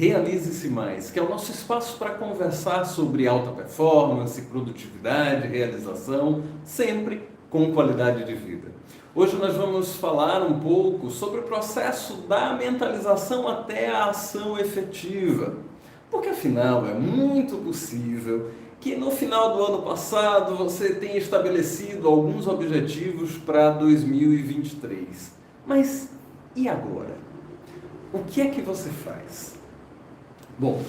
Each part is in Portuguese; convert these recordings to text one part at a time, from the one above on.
Realize-se Mais, que é o nosso espaço para conversar sobre alta performance, produtividade, realização, sempre com qualidade de vida. Hoje nós vamos falar um pouco sobre o processo da mentalização até a ação efetiva, porque afinal é muito possível que no final do ano passado você tenha estabelecido alguns objetivos para 2023. Mas e agora? O que é que você faz? Bom,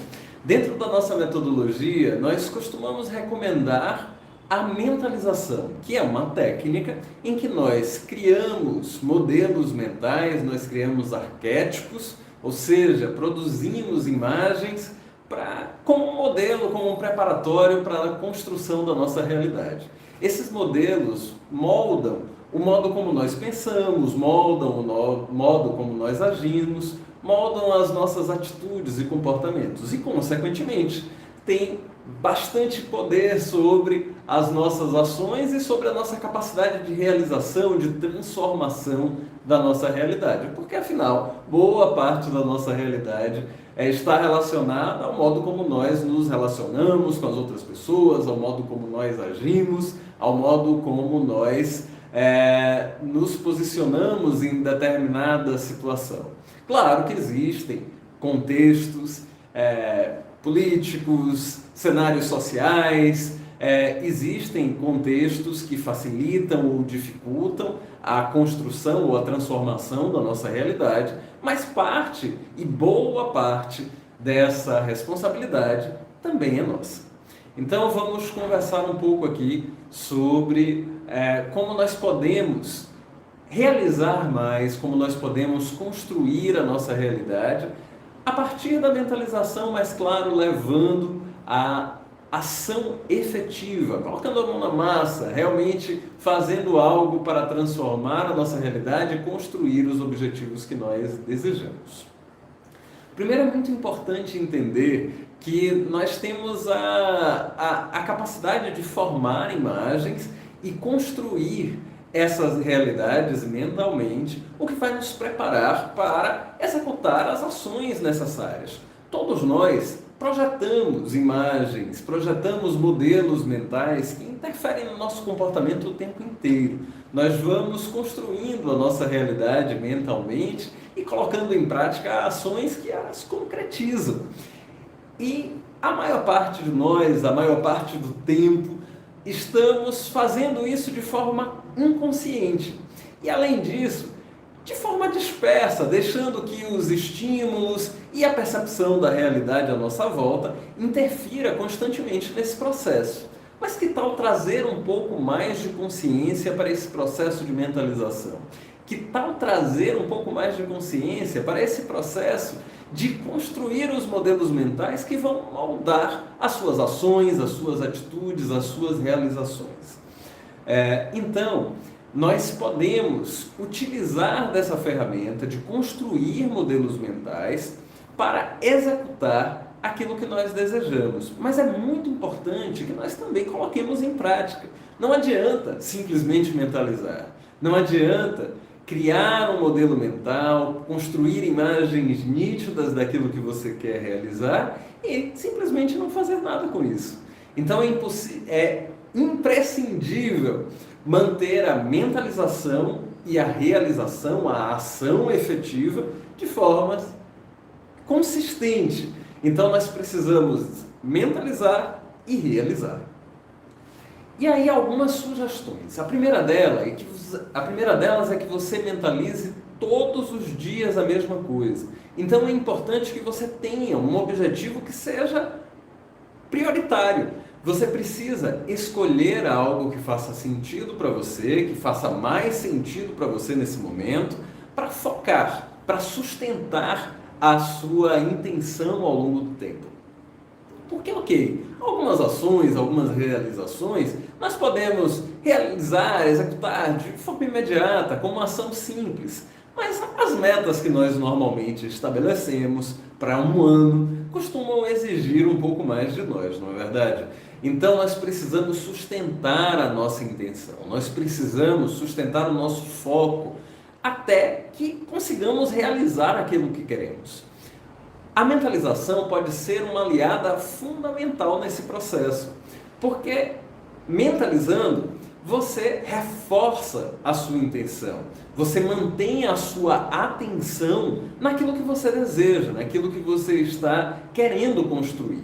dentro da nossa metodologia, nós costumamos recomendar a mentalização, que é uma técnica em que nós criamos modelos mentais, nós criamos arquétipos, ou seja, produzimos imagens como um modelo, como um preparatório para a construção da nossa realidade. Esses modelos moldam o modo como nós pensamos, moldam o modo como nós agimos, moldam as nossas atitudes e comportamentos e, consequentemente, tem bastante poder sobre as nossas ações e sobre a nossa capacidade de realização, de transformação da nossa realidade. Porque, afinal, boa parte da nossa realidade está relacionada ao modo como nós nos relacionamos com as outras pessoas, ao modo como nós agimos, ao modo como nós nos posicionamos em determinada situação. Claro que existem contextos políticos, cenários sociais, existem contextos que facilitam ou dificultam a construção ou a transformação da nossa realidade, mas parte e boa parte dessa responsabilidade também é nossa. Então vamos conversar um pouco aqui sobre como nós podemos realizar mais, como nós podemos construir a nossa realidade a partir da mentalização, mas claro, levando a ação efetiva, colocando a mão na massa, realmente fazendo algo para transformar a nossa realidade e construir os objetivos que nós desejamos. Primeiro, é muito importante entender que nós temos a capacidade de formar imagens e construir essas realidades mentalmente, o que vai nos preparar para executar as ações necessárias. Todos nós projetamos imagens, projetamos modelos mentais que interferem no nosso comportamento o tempo inteiro. Nós vamos construindo a nossa realidade mentalmente e colocando em prática ações que as concretizam. E a maior parte de nós, a maior parte do tempo, estamos fazendo isso de forma inconsciente. E além disso, de forma dispersa, deixando que os estímulos e a percepção da realidade à nossa volta interfira constantemente nesse processo. Mas que tal trazer um pouco mais de consciência para esse processo de mentalização? Que tal trazer um pouco mais de consciência para esse processo de construir os modelos mentais que vão moldar as suas ações, as suas atitudes, as suas realizações? Então, nós podemos utilizar dessa ferramenta de construir modelos mentais para executar aquilo que nós desejamos. Mas é muito importante que nós também coloquemos em prática. Não adianta simplesmente mentalizar. Não adianta criar um modelo mental, construir imagens nítidas daquilo que você quer realizar e simplesmente não fazer nada com isso. Então é imprescindível manter a mentalização e a realização, a ação efetiva de forma consistente. Então nós precisamos mentalizar e realizar. E aí algumas sugestões. A primeira delas é que você mentalize todos os dias a mesma coisa. Então é importante que você tenha um objetivo que seja prioritário. Você precisa escolher algo que faça sentido para você, que faça mais sentido para você nesse momento, para focar, para sustentar a sua intenção ao longo do tempo. Porque, algumas ações, algumas realizações, nós podemos realizar, executar de forma imediata, como uma ação simples. Mas as metas que nós normalmente estabelecemos para um ano costumam exigir um pouco mais de nós, não é verdade? Então nós precisamos sustentar a nossa intenção, nós precisamos sustentar o nosso foco até que consigamos realizar aquilo que queremos. A mentalização pode ser uma aliada fundamental nesse processo, porque mentalizando, você reforça a sua intenção, você mantém a sua atenção naquilo que você deseja, naquilo que você está querendo construir.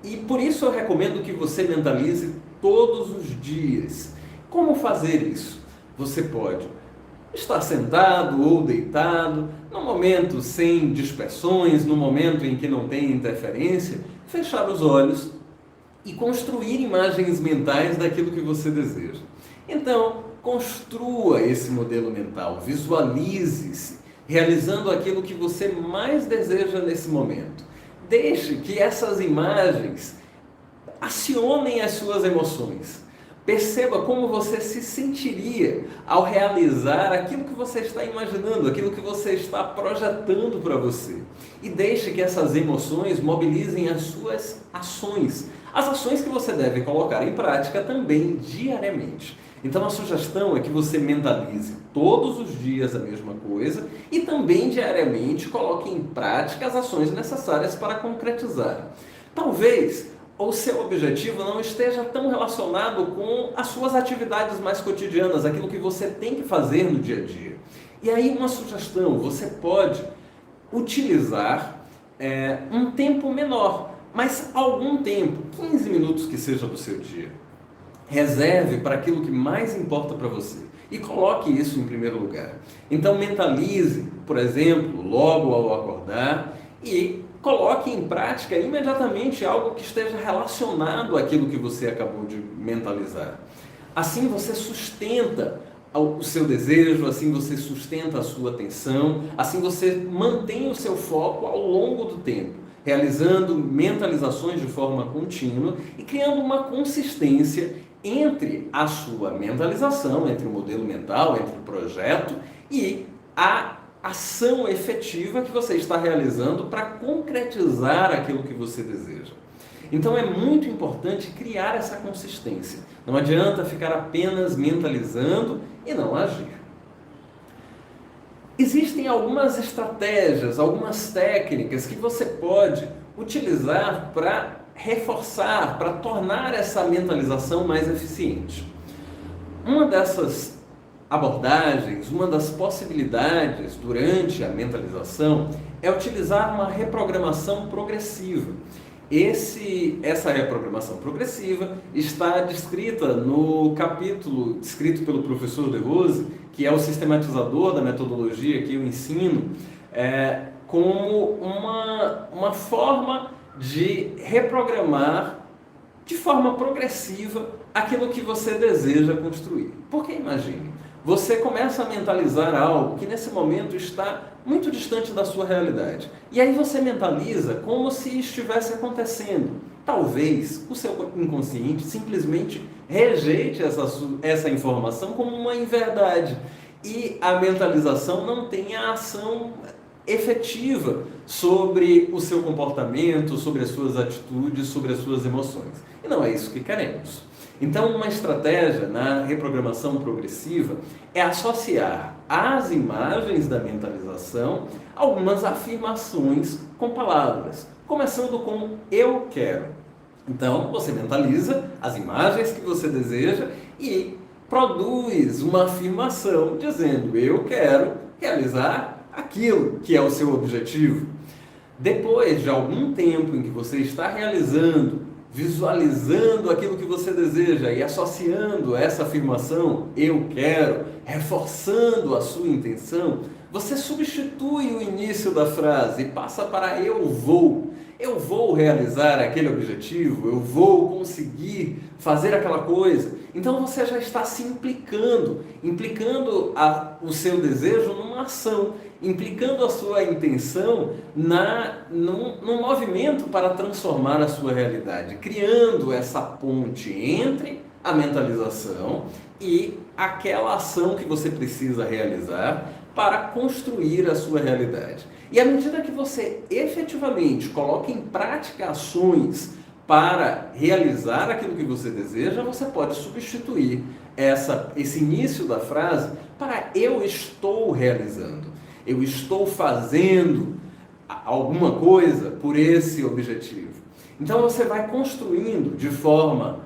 E por isso eu recomendo que você mentalize todos os dias. Como fazer isso? Você pode estar sentado ou deitado, no momento sem dispersões, no momento em que não tem interferência, fechar os olhos e construir imagens mentais daquilo que você deseja. Então, construa esse modelo mental, visualize-se realizando aquilo que você mais deseja nesse momento. Deixe que essas imagens acionem as suas emoções. Perceba como você se sentiria ao realizar aquilo que você está imaginando, aquilo que você está projetando para você. E deixe que essas emoções mobilizem as suas ações. As ações que você deve colocar em prática também diariamente. Então a sugestão é que você mentalize todos os dias a mesma coisa e também diariamente coloque em prática as ações necessárias para concretizar. Talvez o seu objetivo não esteja tão relacionado com as suas atividades mais cotidianas, aquilo que você tem que fazer no dia a dia. E aí uma sugestão, você pode utilizar um tempo menor, mas algum tempo, 15 minutos que seja do seu dia. Reserve para aquilo que mais importa para você e coloque isso em primeiro lugar. Então mentalize, por exemplo, logo ao acordar e coloque em prática imediatamente algo que esteja relacionado àquilo que você acabou de mentalizar. Assim você sustenta o seu desejo, assim você sustenta a sua atenção, assim você mantém o seu foco ao longo do tempo, realizando mentalizações de forma contínua e criando uma consistência entre a sua mentalização, entre o modelo mental, entre o projeto e a ação efetiva que você está realizando para concretizar aquilo que você deseja. Então é muito importante criar essa consistência. Não adianta ficar apenas mentalizando e não agir. Existem algumas estratégias, algumas técnicas que você pode utilizar para reforçar, para tornar essa mentalização mais eficiente. Uma dessas abordagens, uma das possibilidades durante a mentalização é utilizar uma reprogramação progressiva. Essa reprogramação progressiva está descrita no capítulo escrito pelo professor De Rose, que é o sistematizador da metodologia que eu ensino, como uma forma de reprogramar de forma progressiva aquilo que você deseja construir. Porque imagine, você começa a mentalizar algo que nesse momento está muito distante da sua realidade. E aí você mentaliza como se estivesse acontecendo. Talvez o seu inconsciente simplesmente rejeite essa informação como uma inverdade. E a mentalização não tenha ação efetiva sobre o seu comportamento, sobre as suas atitudes, sobre as suas emoções. E não é isso que queremos. Então, uma estratégia na reprogramação progressiva é associar às imagens da mentalização algumas afirmações com palavras, começando com eu quero. Então, você mentaliza as imagens que você deseja e produz uma afirmação dizendo eu quero realizar aquilo que é o seu objetivo. Depois de algum tempo em que você está realizando, visualizando aquilo que você deseja e associando essa afirmação, eu quero, reforçando a sua intenção, você substitui o início da frase e passa para eu vou. Eu vou realizar aquele objetivo, eu vou conseguir fazer aquela coisa. Então você já está se implicando o seu desejo numa ação, implicando a sua intenção num movimento para transformar a sua realidade, criando essa ponte entre a mentalização e aquela ação que você precisa realizar para construir a sua realidade. E à medida que você efetivamente coloca em prática ações para realizar aquilo que você deseja, você pode substituir esse início da frase para eu estou realizando, eu estou fazendo alguma coisa por esse objetivo. Então você vai construindo de forma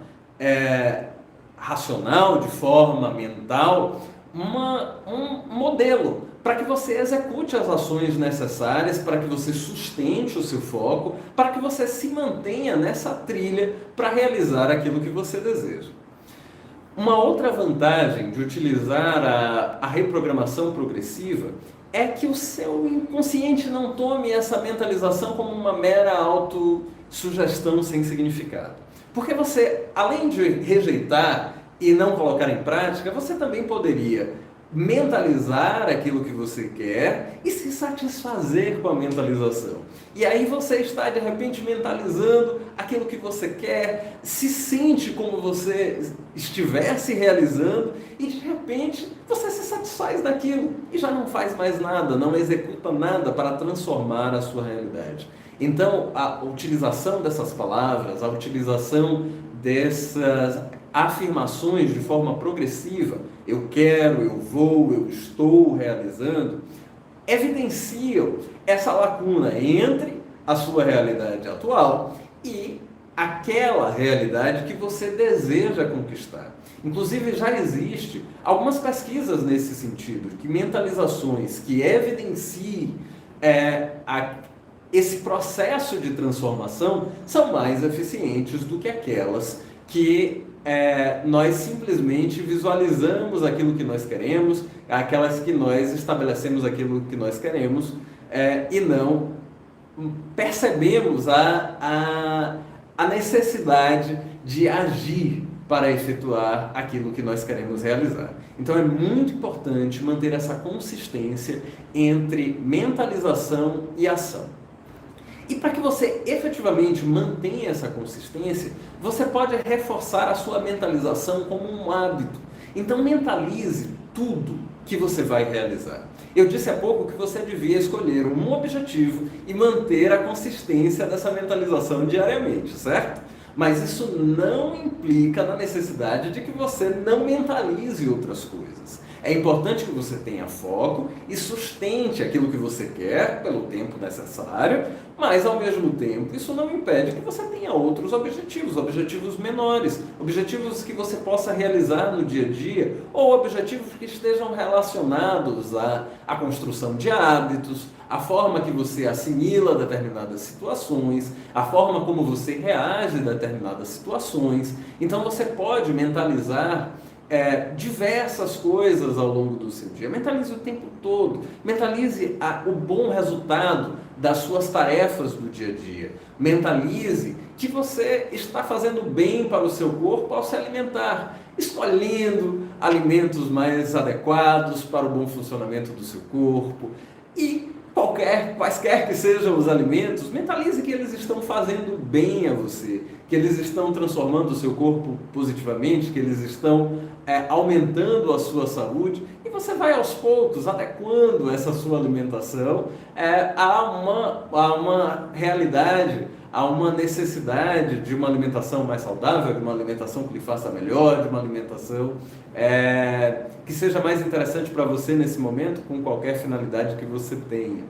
racional, de forma mental, um modelo para que você execute as ações necessárias, para que você sustente o seu foco, para que você se mantenha nessa trilha para realizar aquilo que você deseja. Uma outra vantagem de utilizar a reprogramação progressiva é que o seu inconsciente não tome essa mentalização como uma mera autossugestão sem significado. Porque você, além de rejeitar e não colocar em prática, você também poderia mentalizar aquilo que você quer e se satisfazer com a mentalização. E aí você está, de repente, mentalizando aquilo que você quer, se sente como você estivesse realizando e, de repente, você se satisfaz daquilo e já não faz mais nada, não executa nada para transformar a sua realidade. Então, a utilização dessas palavras, a utilização dessas afirmações de forma progressiva, eu quero, eu vou, eu estou realizando, evidenciam essa lacuna entre a sua realidade atual e aquela realidade que você deseja conquistar. Inclusive já existe algumas pesquisas nesse sentido, que mentalizações que evidenciem esse processo de transformação são mais eficientes do que aquelas que nós simplesmente visualizamos aquilo que nós queremos, aquelas que nós estabelecemos aquilo que nós queremos e não percebemos a necessidade de agir para efetuar aquilo que nós queremos realizar. Então é muito importante manter essa consistência entre mentalização e ação. E para que você efetivamente mantenha essa consistência, você pode reforçar a sua mentalização como um hábito. Então mentalize tudo que você vai realizar. Eu disse há pouco que você devia escolher um objetivo e manter a consistência dessa mentalização diariamente, certo? Mas isso não implica na necessidade de que você não mentalize outras coisas. É importante que você tenha foco e sustente aquilo que você quer pelo tempo necessário, mas ao mesmo tempo isso não impede que você tenha outros objetivos, objetivos menores, objetivos que você possa realizar no dia a dia ou objetivos que estejam relacionados à construção de hábitos, a forma que você assimila determinadas situações, a forma como você reage a determinadas situações. Então você pode mentalizar diversas coisas ao longo do seu dia. Mentalize o tempo todo. Mentalize o bom resultado das suas tarefas do dia a dia. Mentalize que você está fazendo bem para o seu corpo ao se alimentar, escolhendo alimentos mais adequados para o bom funcionamento do seu corpo. E quaisquer que sejam os alimentos, mentalize que eles estão fazendo bem a você, que eles estão transformando o seu corpo positivamente, que eles estão aumentando a sua saúde, e você vai aos poucos adequando essa sua alimentação a uma realidade, a uma necessidade de uma alimentação mais saudável, de uma alimentação que lhe faça melhor, de uma alimentação que seja mais interessante para você nesse momento, com qualquer finalidade que você tenha.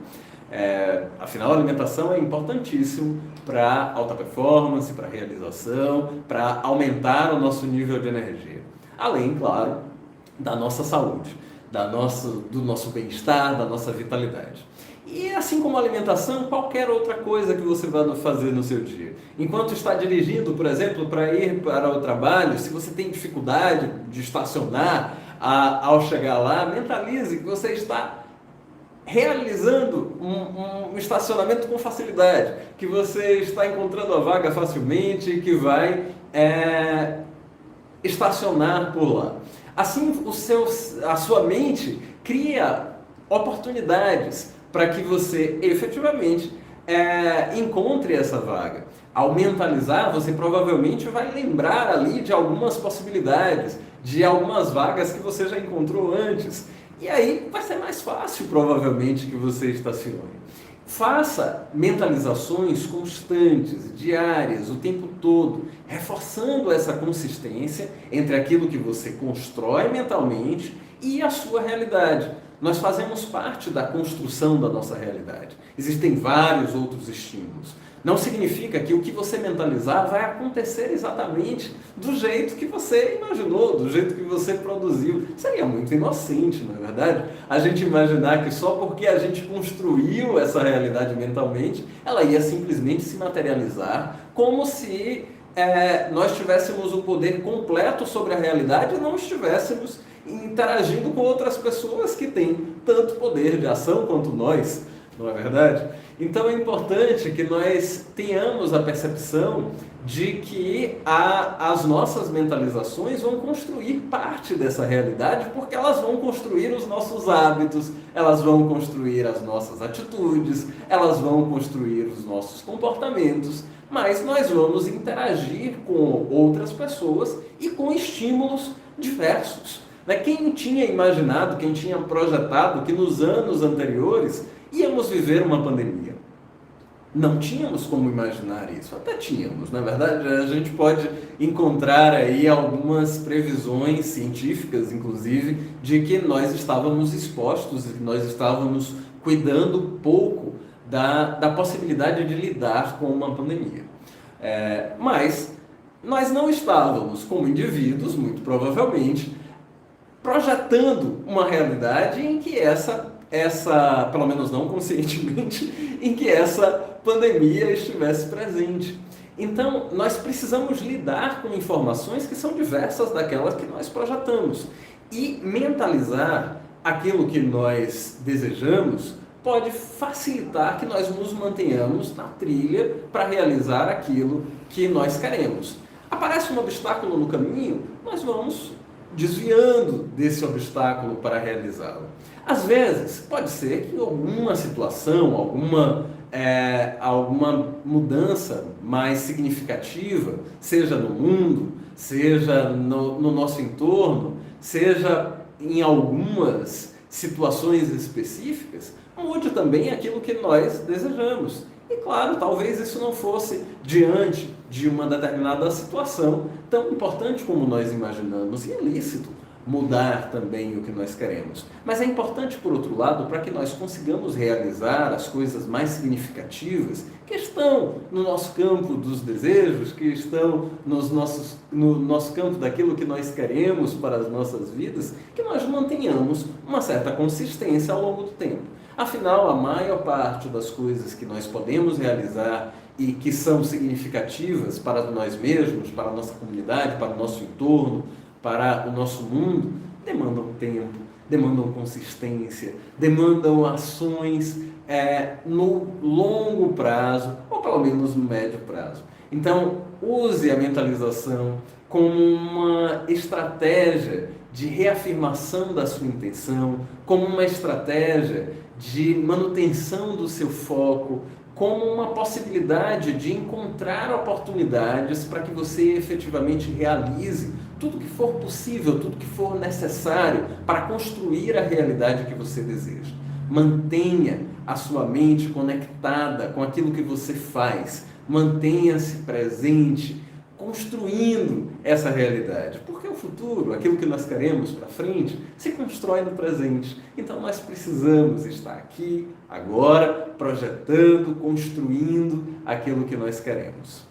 Afinal, a alimentação é importantíssimo para alta performance, para realização, para aumentar o nosso nível de energia. Além, claro, da nossa saúde, do nosso bem-estar, da nossa vitalidade. E assim como a alimentação, qualquer outra coisa que você vai fazer no seu dia. Enquanto está dirigindo, por exemplo, para ir para o trabalho, se você tem dificuldade de estacionar ao chegar lá, mentalize que você está realizando um estacionamento com facilidade, que você está encontrando a vaga facilmente, que vai estacionar por lá. Assim, a sua mente cria oportunidades para que você efetivamente encontre essa vaga. Ao mentalizar, você provavelmente vai lembrar ali de algumas possibilidades, de algumas vagas que você já encontrou antes. E aí vai ser mais fácil, provavelmente, que você estacione. Faça mentalizações constantes, diárias, o tempo todo, reforçando essa consistência entre aquilo que você constrói mentalmente e a sua realidade. Nós fazemos parte da construção da nossa realidade. Existem vários outros estímulos. Não significa que o que você mentalizar vai acontecer exatamente do jeito que você imaginou, do jeito que você produziu. Seria muito inocente, não é verdade? A gente imaginar que só porque a gente construiu essa realidade mentalmente, ela ia simplesmente se materializar como se nós tivéssemos o poder completo sobre a realidade e não estivéssemos interagindo com outras pessoas que têm tanto poder de ação quanto nós, não é verdade? Então é importante que nós tenhamos a percepção de que as nossas mentalizações vão construir parte dessa realidade, porque elas vão construir os nossos hábitos, elas vão construir as nossas atitudes, elas vão construir os nossos comportamentos, mas nós vamos interagir com outras pessoas e com estímulos diversos. Quem tinha imaginado, quem tinha projetado que nos anos anteriores íamos viver uma pandemia? Não tínhamos como imaginar isso, até tínhamos, na verdade. A gente pode encontrar aí algumas previsões científicas, inclusive, de que nós estávamos expostos e que nós estávamos cuidando pouco da possibilidade de lidar com uma pandemia. Mas nós não estávamos, como indivíduos, muito provavelmente, projetando uma realidade em que pelo menos não conscientemente, em que essa pandemia estivesse presente. Então, nós precisamos lidar com informações que são diversas daquelas que nós projetamos. E mentalizar aquilo que nós desejamos pode facilitar que nós nos mantenhamos na trilha para realizar aquilo que nós queremos. Aparece um obstáculo no caminho, nós vamos desviando desse obstáculo para realizá-lo. Às vezes, pode ser que alguma situação, alguma mudança mais significativa, seja no mundo, seja no nosso entorno, seja em algumas situações específicas, mude também aquilo que nós desejamos. E claro, talvez isso não fosse diante de uma determinada situação tão importante como nós imaginamos, e é lícito mudar também o que nós queremos. Mas é importante, por outro lado, para que nós consigamos realizar as coisas mais significativas que estão no nosso campo dos desejos, que estão no nosso campo daquilo que nós queremos para as nossas vidas, que nós mantenhamos uma certa consistência ao longo do tempo. Afinal, a maior parte das coisas que nós podemos realizar e que são significativas para nós mesmos, para a nossa comunidade, para o nosso entorno, para o nosso mundo, demandam tempo, demandam consistência, demandam ações no longo prazo, ou pelo menos no médio prazo. Então, use a mentalização como uma estratégia de reafirmação da sua intenção, como uma estratégia de manutenção do seu foco, como uma possibilidade de encontrar oportunidades para que você efetivamente realize tudo que for possível, tudo que for necessário para construir a realidade que você deseja. Mantenha a sua mente conectada com aquilo que você faz. Mantenha-se presente, construindo essa realidade. Porque o futuro, aquilo que nós queremos para frente, se constrói no presente. Então nós precisamos estar aqui, agora, projetando, construindo aquilo que nós queremos.